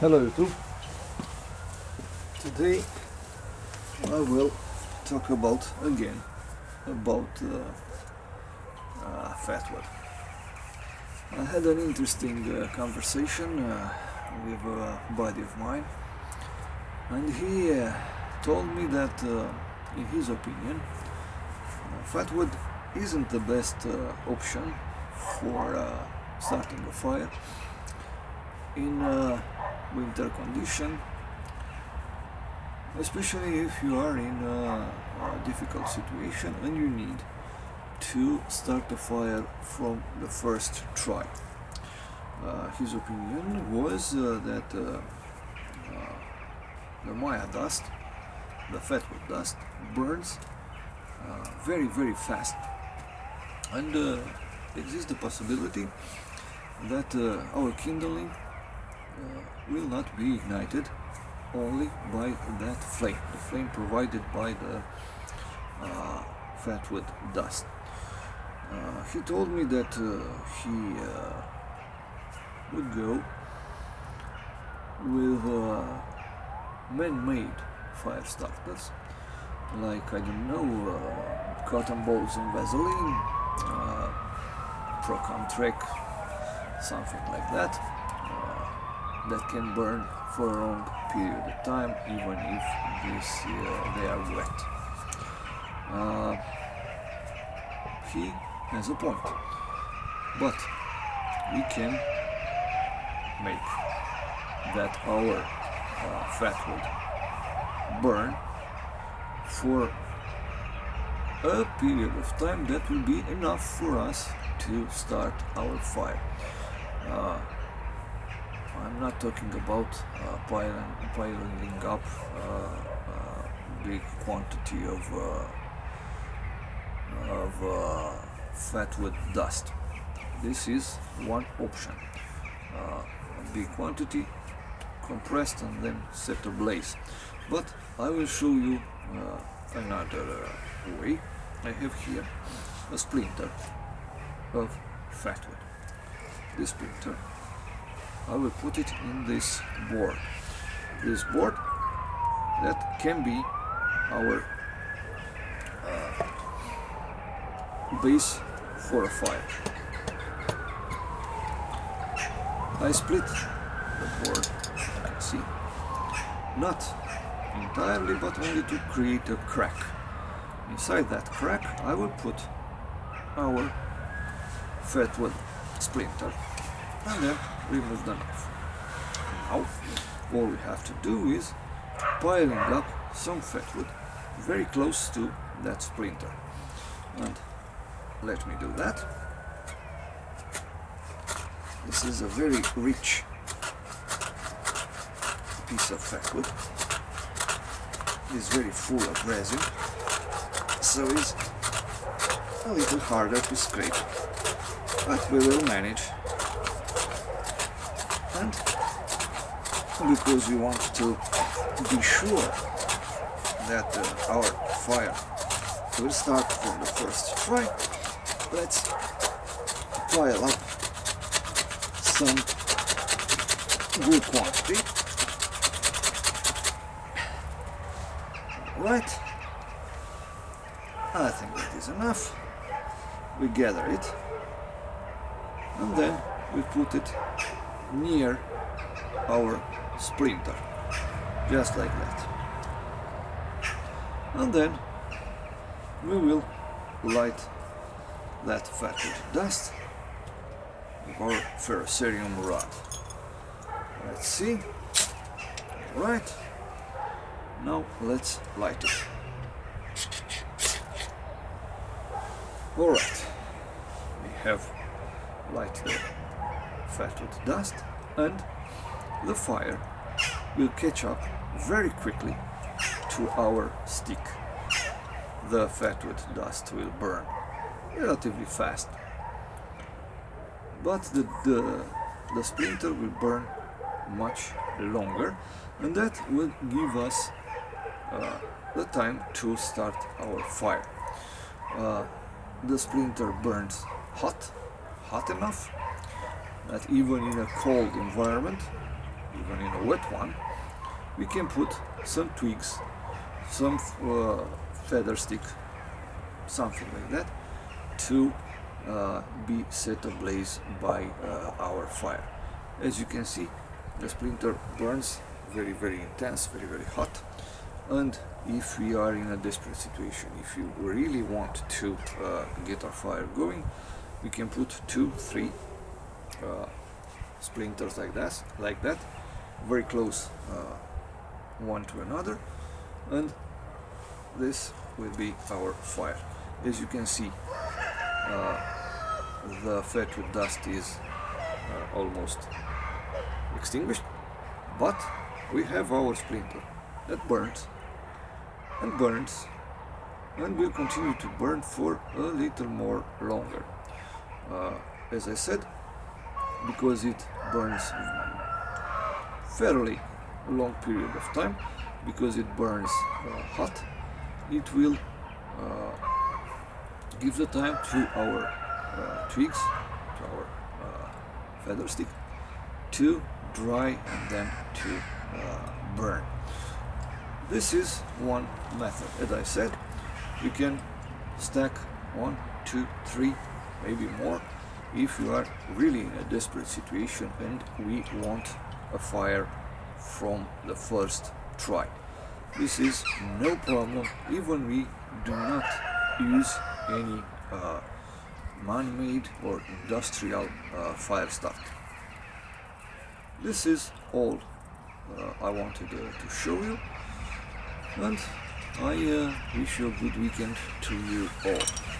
Hello YouTube. Today I will talk about fatwood. I had an interesting conversation with a buddy of mine, and he told me that in his opinion fatwood isn't the best option for starting a fire in winter condition, especially if you are in a difficult situation and you need to start a fire from the first try. His opinion was that the Maya dust, the fatwood dust, burns very fast, and exists the possibility that our kindling will not be ignited only by that flame, the flame provided by the fatwood dust. He told me that he would go with man-made fire starters, like, I don't know, cotton balls and Vaseline, Trek, something like that. That can burn for a long period of time, even if they are wet. He has a point, but we can make that our fatwood burn for a period of time that will be enough for us to start our fire. I'm not talking about piling up a big quantity of fatwood dust. This is one option. A big quantity compressed and then set ablaze. But I will show you another way. I have here a splinter of fatwood. This splinter, I will put it in this board. This board that can be our base for a fire. I split the board, you can see, not entirely, but only to create a crack. Inside that crack I will put our fatwood splinter and then remove the knife. Now all we have to do is piling up some fatwood very close to that splinter, and let me do that. This is a very rich piece of fatwood. It's very full of resin, so it's a little harder to scrape, but we will manage. And because we want to be sure that our fire will start from the first try, let's pile up some good quantity. Right, I think that is enough. We gather it and then we put it near our splinter, just like that. And then we will light that fatwood dust with our ferrocerium rod. Let's see. Right, now let's light it. Alright, we have lighted the fatwood dust, and the fire will catch up very quickly to our stick. The fatwood dust will burn relatively fast, but the splinter will burn much longer, and that will give us the time to start our fire. The splinter burns hot enough that even in a cold environment even in a wet one, we can put some twigs, some feather stick, something like that, to be set ablaze by our fire. As you can see, the splinter burns very, very intense, very, very hot. And if we are in a desperate situation, if you really want to get our fire going, we can put 2-3 splinters like that, very close one to another, and this will be our fire. As you can see, the fatwood dust is almost extinguished, but we have our splinter that burns and burns and will continue to burn for a little more longer. As I said, because it burns fairly long period of time, because it burns hot, it will give the time to our twigs, to our feather stick, to dry and then to burn. This is one method. As I said, you can stack 1, 2, 3, maybe more, if you are really in a desperate situation and we want a fire from the first try. This is no problem, even we do not use any man-made or industrial fire stuff. This is all I wanted to show you, and I wish you a good weekend to you all.